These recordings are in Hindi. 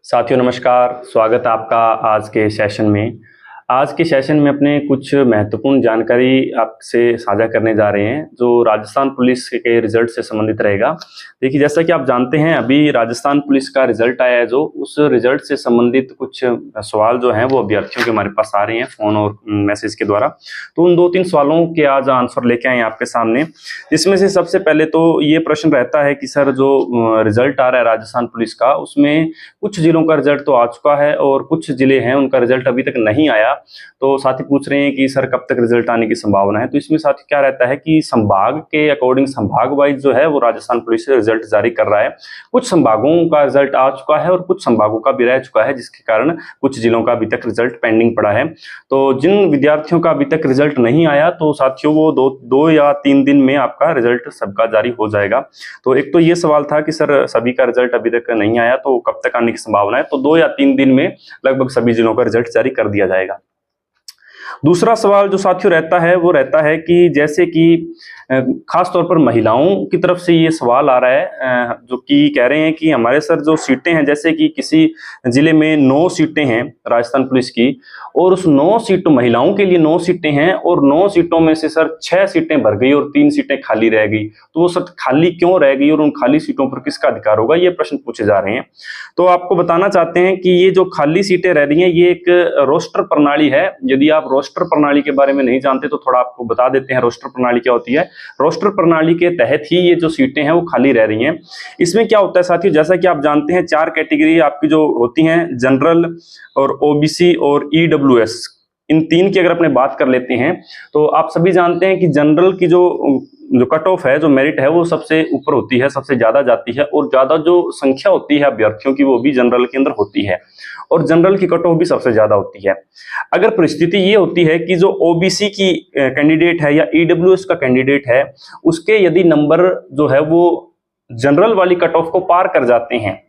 साथियों नमस्कार, स्वागत है आपका आज के सेशन में। आज के सेशन में अपने कुछ महत्वपूर्ण जानकारी आपसे साझा करने जा रहे हैं जो राजस्थान पुलिस के रिजल्ट से संबंधित रहेगा। देखिए, जैसा कि आप जानते हैं अभी राजस्थान पुलिस का रिजल्ट आया है, जो उस रिजल्ट से संबंधित कुछ सवाल जो हैं वो अभ्यर्थियों के हमारे पास आ रहे हैं फ़ोन और मैसेज के द्वारा। तो उन 2-3 सवालों के आज आंसर लेके आए हैं आपके सामने। इसमें से सबसे पहले तो ये प्रश्न रहता है कि सर जो रिजल्ट आ रहा है राजस्थान पुलिस का, उसमें कुछ जिलों का रिजल्ट तो आ चुका है और कुछ जिले हैं उनका रिजल्ट अभी तक नहीं आया। तो साथी पूछ रहे हैं कि सर कब तक रिजल्ट आने की संभावना है। तो इसमें साथी क्या रहता है कि संभाग के अकॉर्डिंग संभाग वाइज जो है वो राजस्थान पुलिस रिजल्ट जारी कर रहा है। कुछ संभागों का रिजल्ट आ चुका है और कुछ संभागों का भी रह चुका है, जिसके कारण कुछ जिलों का अभी तक रिजल्ट पेंडिंग पड़ा है। तो जिन विद्यार्थियों का अभी तक रिजल्ट नहीं आया तो साथियों वो दो या 3 दिन में आपका रिजल्ट सबका जारी हो जाएगा। तो एक तो ये सवाल था कि सर सभी का रिजल्ट अभी तक नहीं आया तो कब तक आने की संभावना है। तो 2 या 3 दिन में लगभग सभी जिलों का रिजल्ट जारी कर दिया जाएगा। दूसरा सवाल जो साथियों रहता है वो रहता है कि जैसे कि खास तौर पर महिलाओं की तरफ से ये सवाल आ रहा है, जो कि कह रहे हैं कि हमारे सर जो सीटें हैं, जैसे कि किसी जिले में 9 सीटें हैं राजस्थान पुलिस की और उस 9 सीटों महिलाओं के लिए 9 सीटें हैं और 9 सीटों में से सर 6 सीटें भर गई और 3 सीटें खाली रह गई। तो वो सर खाली क्यों रह गई और उन खाली सीटों पर किसका अधिकार होगा, ये प्रश्न पूछे जा रहे हैं। तो आपको बताना चाहते हैं कि ये जो खाली सीटें रह रही हैं ये एक रोस्टर प्रणाली है। यदि आप रोस्टर प्रणाली के बारे में नहीं जानते तो थोड़ा आपको बता देते हैं रोस्टर प्रणाली क्या होती है। रोस्टर प्रणाली के तहत ही ये जो सीटें हैं वो खाली रह रही हैं। इसमें क्या होता है साथियों, जैसा कि आप जानते हैं 4 कैटेगरी आपकी जो होती हैं, जनरल और ओबीसी और ईडब्ल्यूएस, इन 3 की अगर अपने बात कर लेते हैं तो आप सभी जानते हैं कि जनरल की जो कट ऑफ है, जो मेरिट है, वो सबसे ऊपर होती है, सबसे ज्यादा जाती है और ज्यादा जो संख्या होती है अभ्यर्थियों की वो भी जनरल के अंदर होती है और जनरल की कट ऑफ भी सबसे ज्यादा होती है। अगर परिस्थिति ये होती है कि जो ओबीसी की कैंडिडेट है या ईडब्ल्यूएस का कैंडिडेट है, उसके यदि नंबर जो है वो जनरल वाली कट ऑफ को पार कर जाते हैं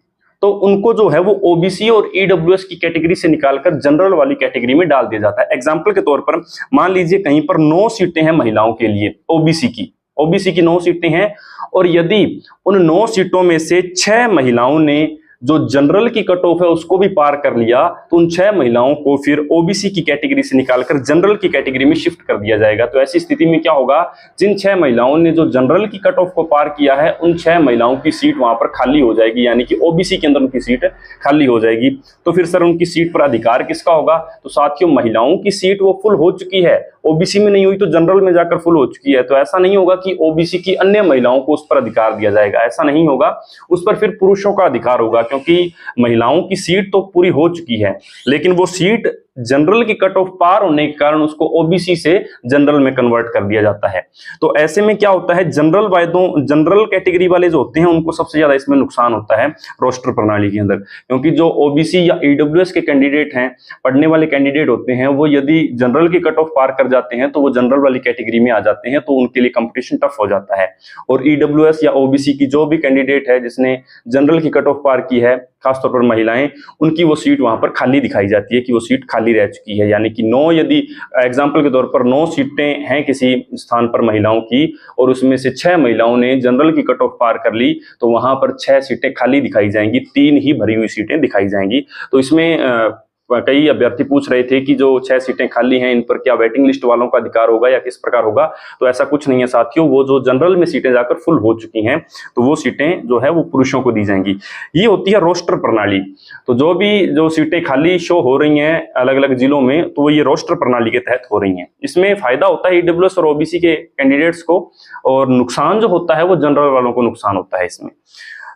तो उनको जो है वो ओबीसी और ईडब्ल्यूएस की कैटेगरी से निकालकर जनरल वाली कैटेगरी में डाल दिया जाता है। एग्जांपल के तौर पर मान लीजिए कहीं पर 9 सीटें हैं महिलाओं के लिए, ओबीसी की 9 सीटें हैं और यदि उन 9 सीटों में से 6 महिलाओं ने जो जनरल की कट ऑफ है उसको भी पार कर लिया तो उन 6 महिलाओं को फिर ओबीसी की कैटेगरी से निकालकर जनरल की कैटेगरी में शिफ्ट कर दिया जाएगा। तो ऐसी स्थिति में क्या होगा, जिन 6 महिलाओं ने जो जनरल की कट ऑफ को पार किया है उन 6 महिलाओं की सीट वहां पर खाली हो जाएगी, यानी कि ओबीसी के अंदर उनकी सीट खाली हो जाएगी। तो फिर सर उनकी सीट पर अधिकार किसका होगा? तो साथियों महिलाओं की सीट वो फुल हो चुकी है, ओबीसी में नहीं हुई तो जनरल में जाकर फुल हो चुकी है। तो ऐसा नहीं होगा कि ओबीसी की अन्य महिलाओं को उस पर अधिकार दिया जाएगा, ऐसा नहीं होगा। उस पर फिर पुरुषों का अधिकार होगा, क्योंकि महिलाओं की सीट तो पूरी हो चुकी है लेकिन वो सीट जनरल की कट ऑफ पार होने के कारण उसको ओबीसी से जनरल में कन्वर्ट कर दिया जाता है। तो ऐसे में क्या होता है, जनरल कैटेगरी वाले जो होते हैं उनको सबसे ज्यादा इसमें नुकसान होता है रोस्टर प्रणाली के अंदर, क्योंकि जो ओबीसी या ईडब्ल्यूएस के कैंडिडेट हैं, पढ़ने वाले कैंडिडेट होते हैं, वो यदि जनरल की कट ऑफ पार कर जाते हैं तो वो जनरल वाली कैटेगरी में आ जाते हैं, तो उनके लिए कंपटीशन टफ हो जाता है। और ईडब्ल्यूएस या ओबीसी की जो भी कैंडिडेट है जिसने जनरल की कट ऑफ पार की है, खासतौर पर महिलाएं, उनकी वो सीट वहां पर खाली दिखाई जाती है कि वो सीट खाली रह चुकी है। यानी कि 9, यदि एग्जाम्पल के तौर पर 9 सीटें हैं किसी स्थान पर महिलाओं की और उसमें से 6 महिलाओं ने जनरल की कट ऑफ पार कर ली तो वहां पर 6 सीटें खाली दिखाई जाएंगी, 3 ही भरी हुई सीटें दिखाई जाएंगी। तो इसमें कई अभ्यर्थी पूछ रहे थे कि जो 6 सीटें खाली हैं इन पर क्या वेटिंग लिस्ट वालों का अधिकार होगा या किस प्रकार होगा। तो ऐसा कुछ नहीं है साथियों, वो जो जनरल में सीटें जाकर फुल हो चुकी हैं तो वो सीटें जो है वो पुरुषों को दी जाएंगी। ये होती है रोस्टर प्रणाली। तो जो सीटें खाली शो हो रही हैं अलग अलग जिलों में तो वो ये रोस्टर प्रणाली के तहत हो रही हैं। इसमें फायदा होता है ईडब्ल्यूएस और ओबीसी के कैंडिडेट्स को और नुकसान जो होता है वो जनरल वालों को नुकसान होता है इसमें।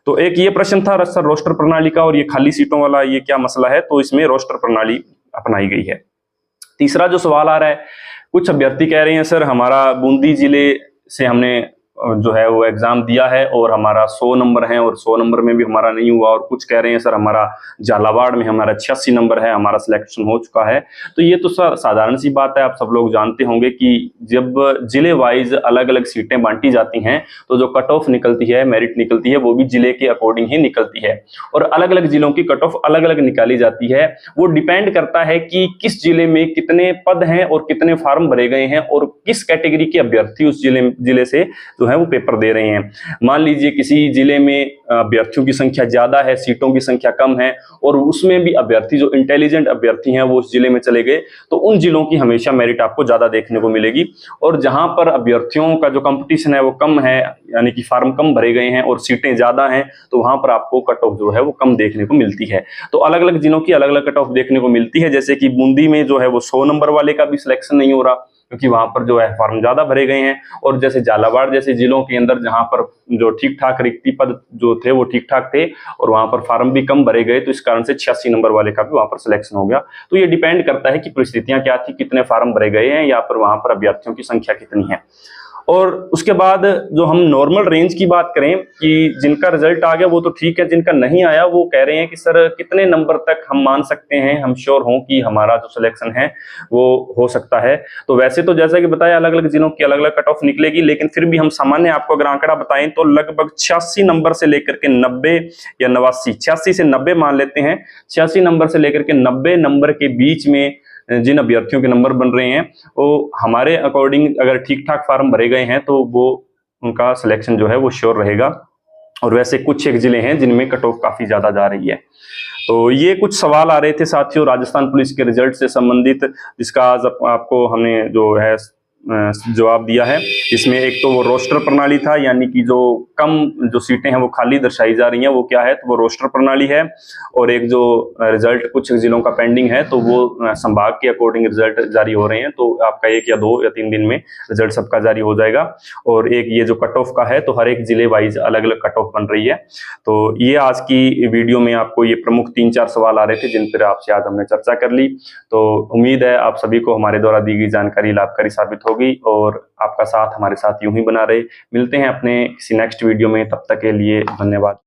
तो एक ये प्रश्न था सर रोस्टर प्रणाली का और ये खाली सीटों वाला ये क्या मसला है, तो इसमें रोस्टर प्रणाली अपनाई गई है। तीसरा जो सवाल आ रहा है, कुछ अभ्यर्थी कह रहे हैं सर हमारा बूंदी जिले से हमने जो है वो एग्जाम दिया है और हमारा 100 नंबर है और 100 नंबर में भी हमारा नहीं हुआ, और कुछ कह रहे हैं सर हमारा झालावाड़ में हमारा 86 नंबर है, हमारा सिलेक्शन हो चुका है। तो ये तो साधारण सी बात है, आप सब लोग जानते होंगे कि जब जिले वाइज अलग अलग सीटें बांटी जाती हैं तो जो कट ऑफ निकलती है, मेरिट निकलती है, वो भी जिले के अकॉर्डिंग ही निकलती है और अलग अलग जिलों की कट ऑफ अलग अलग निकाली जाती है। वो डिपेंड करता है कि किस जिले में कितने पद हैं और कितने फॉर्म भरे गए हैं और किस कैटेगरी के अभ्यर्थी उस जिले से जो है वो पेपर दे रहे हैं। मान लीजिए किसी जिले में अभ्यर्थियों की संख्या ज्यादा है, सीटों की संख्या कम है, और उसमें भी अभ्यर्थी जो इंटेलिजेंट अभ्यर्थी हैं वो उस जिले में चले गए, तो उन जिलों की हमेशा मेरिट आपको ज्यादा देखने को मिलेगी। और जहां पर अभ्यर्थियों का जो कंपटीशन है वो कम है, यानी कि फार्म कम भरे गए हैं और सीटें ज्यादा हैं, तो वहां पर आपको कट ऑफ जो है वो कम देखने को मिलती है। तो अलग अलग जिलों की अलग अलग कट ऑफ देखने को मिलती है। जैसे कि बूंदी में जो है वो 100 नंबर वाले का भी सिलेक्शन नहीं हो रहा, क्योंकि वहां पर जो है फॉर्म ज्यादा भरे गए हैं। और जैसे झालावाड़ जैसे जिलों के अंदर जहां पर जो ठीक ठाक रिक्ति पद जो थे वो ठीक ठाक थे और वहां पर फॉर्म भी कम भरे गए, तो इस कारण से 86 नंबर वाले का भी वहां पर सिलेक्शन हो गया। तो ये डिपेंड करता है कि परिस्थितियां क्या थी, कितने फॉर्म भरे गए हैं या फिर वहां पर अभ्यर्थियों की संख्या कितनी है। और उसके बाद जो हम नॉर्मल रेंज की बात करें कि जिनका रिजल्ट आ गया वो तो ठीक है, जिनका नहीं आया वो कह रहे हैं कि सर कितने नंबर तक हम मान सकते हैं, हम श्योर हों कि हमारा जो सिलेक्शन है वो हो सकता है। तो वैसे तो जैसा कि बताया अलग अलग जिलों की अलग अलग कट ऑफ निकलेगी, लेकिन फिर भी हम सामान्य आपको अगर आंकड़ा बताएं तो लगभग 86 नंबर से लेकर के 90 या 89, 86 से 90 मान लेते हैं, 86 नंबर से लेकर के 90 नंबर के बीच में जिन अभ्यर्थियों के नंबर बन रहे हैं वो हमारे अकॉर्डिंग अगर ठीक ठाक फॉर्म भरे गए हैं तो वो उनका सिलेक्शन जो है वो श्योर रहेगा। और वैसे कुछ एक जिले हैं जिनमें कट ऑफ काफी ज्यादा जा रही है। तो ये कुछ सवाल आ रहे थे साथियों राजस्थान पुलिस के रिजल्ट से संबंधित, जिसका आज आपको हमने जो है जवाब दिया है। इसमें एक तो वो रोस्टर प्रणाली था, यानी कि जो कम जो सीटें हैं वो खाली दर्शाई जा रही हैं, वो क्या है, तो वो रोस्टर प्रणाली है। और एक जो रिजल्ट कुछ जिलों का पेंडिंग है, तो वो संभाग के अकॉर्डिंग रिजल्ट जारी हो रहे हैं, तो आपका 1 या 2 या 3 दिन में रिजल्ट सबका जारी हो जाएगा। और एक ये जो कट ऑफ का है, तो हर एक जिले वाइज अलग अलग कट ऑफ बन रही है। तो ये आज की वीडियो में आपको ये प्रमुख 3-4 सवाल आ रहे थे जिन पर आपसे आज हमने चर्चा कर ली। तो उम्मीद है आप सभी को हमारे द्वारा दी गई जानकारी लाभकारी साबित होगी और आपका साथ हमारे साथ यूं ही बना रहे। मिलते हैं अपने किसी नेक्स्ट वीडियो में, तब तक के लिए धन्यवाद।